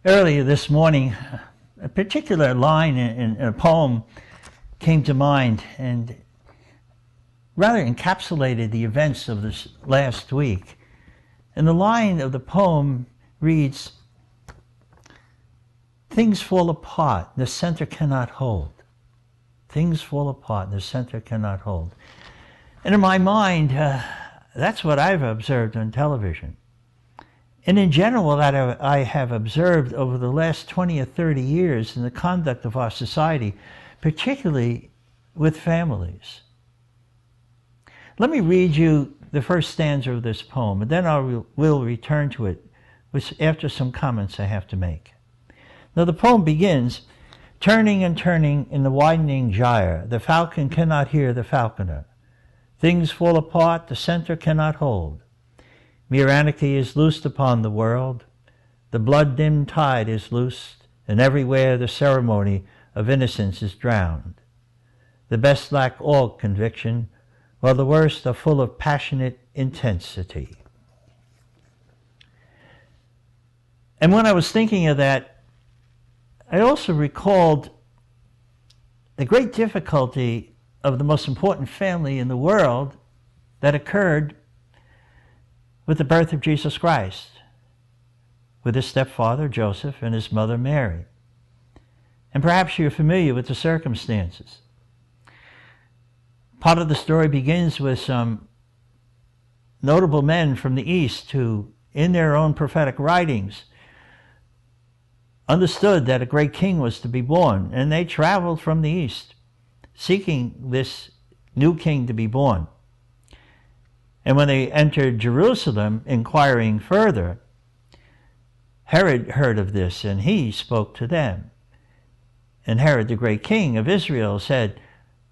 Earlier this morning, a particular line in a poem came to mind and rather encapsulated the events of this last week. And the line of the poem reads, "Things fall apart, the center cannot hold. Things fall apart, the center cannot hold." And in my mind, that's what I've observed on television. And in general, that I have observed over the last 20 or 30 years in the conduct of our society, particularly with families. Let me read you the first stanza of this poem, and then I will return to it after some comments I have to make. Now the poem begins, "Turning and turning in the widening gyre, the falcon cannot hear the falconer. Things fall apart, the center cannot hold. Mere anarchy is loosed upon the world. The blood-dimmed tide is loosed, and everywhere the ceremony of innocence is drowned. The best lack all conviction, while the worst are full of passionate intensity." And when I was thinking of that, I also recalled the great difficulty of the most important family in the world that occurred with the birth of Jesus Christ, with his stepfather Joseph and his mother Mary. And perhaps you're familiar with the circumstances. Part of the story begins with some notable men from the East who, in their own prophetic writings, understood that a great king was to be born, and they traveled from the East, seeking this new king to be born. And when they entered Jerusalem, inquiring further, Herod heard of this, and he spoke to them. And Herod, the great king of Israel, said,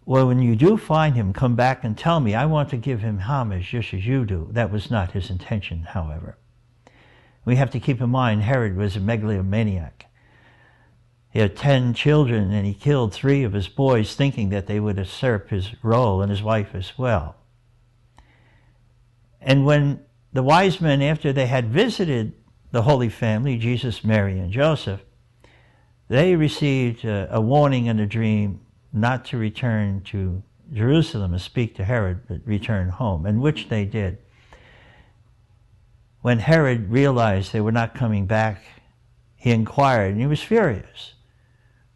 "Well, when you do find him, come back and tell me. I want to give him homage just as you do." That was not his intention, however. We have to keep in mind Herod was a megalomaniac. He had 10 children, and he killed 3 of his boys, thinking that they would usurp his role, and his wife as well. And when the wise men, after they had visited the Holy Family, Jesus, Mary, and Joseph, they received a warning in a dream not to return to Jerusalem and speak to Herod, but return home, and which they did. When Herod realized they were not coming back, he inquired, and he was furious,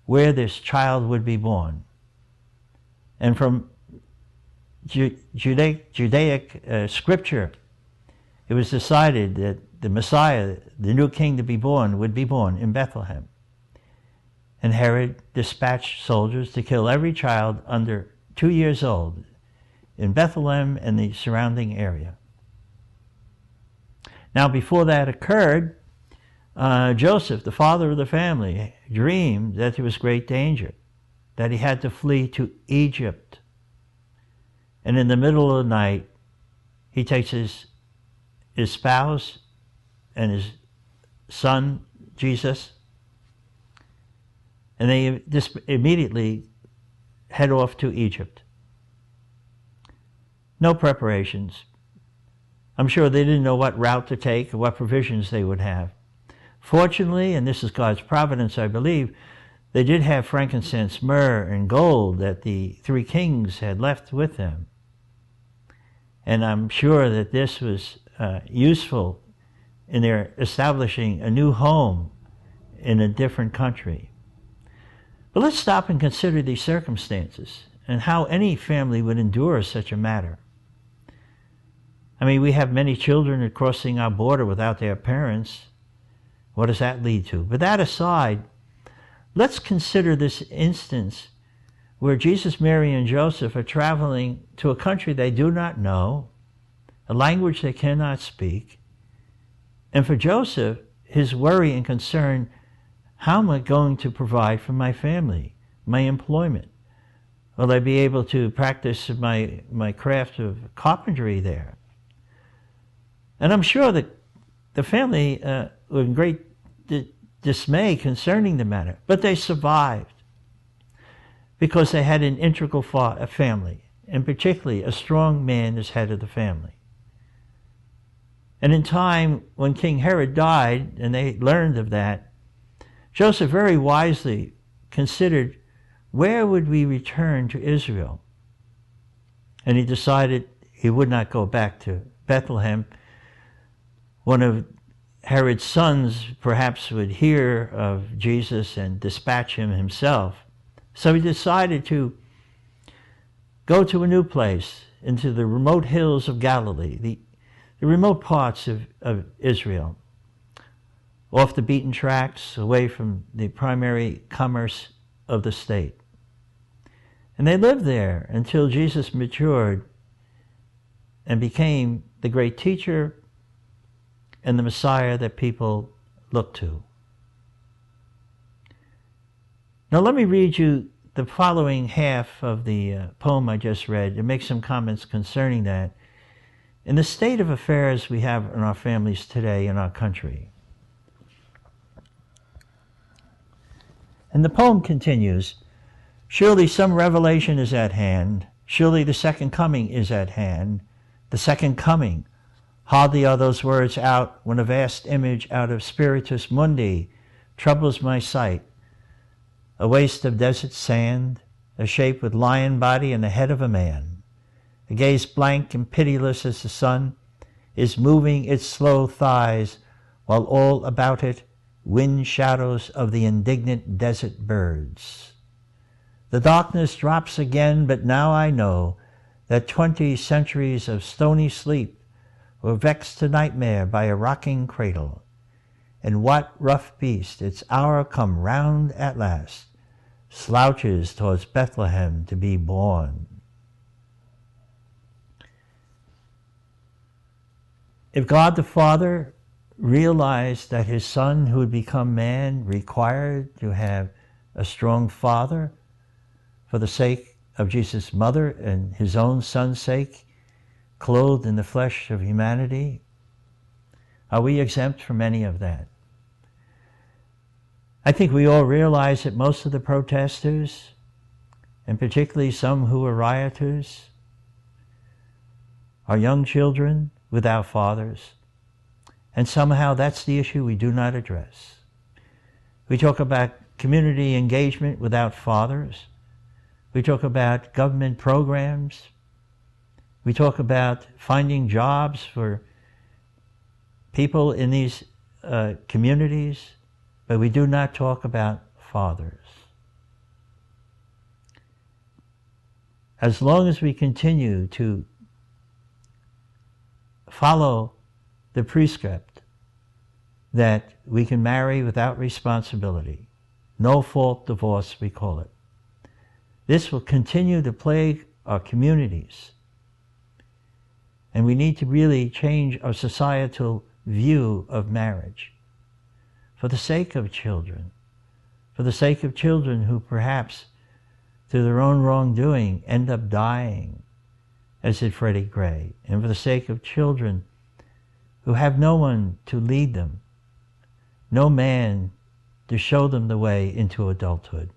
where this child would be born. And from Judaic scripture, it was decided that the Messiah, the new king to be born, would be born in Bethlehem. And Herod dispatched soldiers to kill every child under 2 years old in Bethlehem and the surrounding area. Now, before that occurred, Joseph, the father of the family, dreamed that there was great danger, that he had to flee to Egypt. And in the middle of the night, he takes his spouse and his son, Jesus, and they just immediately head off to Egypt. No preparations. I'm sure they didn't know what route to take or what provisions they would have. Fortunately, and this is God's providence, I believe, they did have frankincense, myrrh, and gold that the 3 kings had left with them. And I'm sure that this was useful in their establishing a new home in a different country. But let's stop and consider these circumstances and how any family would endure such a matter. I mean, we have many children crossing our border without their parents. What does that lead to? But that aside, let's consider this instance where Jesus, Mary, and Joseph are traveling to a country they do not know, a language they cannot speak. And for Joseph, his worry and concern, how am I going to provide for my family, my employment? Will I be able to practice my craft of carpentry there? And I'm sure that the family were in great dismay concerning the matter, but they survived because they had an integral family, and particularly a strong man as head of the family. And in time, when King Herod died, and they learned of that, Joseph very wisely considered, where would we return to Israel? And he decided he would not go back to Bethlehem. One of Herod's sons perhaps would hear of Jesus and dispatch him himself. So he decided to go to a new place, into the remote hills of Galilee, the remote parts of Israel, off the beaten tracks, away from the primary commerce of the state. And they lived there until Jesus matured and became the great teacher and the Messiah that people look to. Now let me read you the following half of the poem I just read and make some comments concerning that. In the state of affairs we have in our families today in our country. And the poem continues, surely some revelation is at hand. Surely the second coming is at hand. The second coming. Hardly are those words out when a vast image out of Spiritus Mundi troubles my sight. A waste of desert sand, a shape with lion body and the head of a man. A gaze blank and pitiless as the sun is moving its slow thighs, while all about it wind shadows of the indignant desert birds. The darkness drops again, but now I know that 20 centuries of stony sleep were vexed to nightmare by a rocking cradle. And what rough beast, its hour come round at last, slouches towards Bethlehem to be born? If God the Father realized that his Son, who would become man, required to have a strong father for the sake of Jesus' mother and his own Son's sake, clothed in the flesh of humanity, are we exempt from any of that? I think we all realize that most of the protesters, and particularly some who are rioters, are young children without fathers. And somehow that's the issue we do not address. We talk about community engagement without fathers. We talk about government programs. We talk about finding jobs for people in these communities, but we do not talk about fathers. As long as we continue to follow the prescript that we can marry without responsibility, no-fault divorce we call it, this will continue to plague our communities. And we need to really change our societal view of marriage for the sake of children, for the sake of children who perhaps through their own wrongdoing end up dying, as did Freddie Gray, and for the sake of children who have no one to lead them, no man to show them the way into adulthood.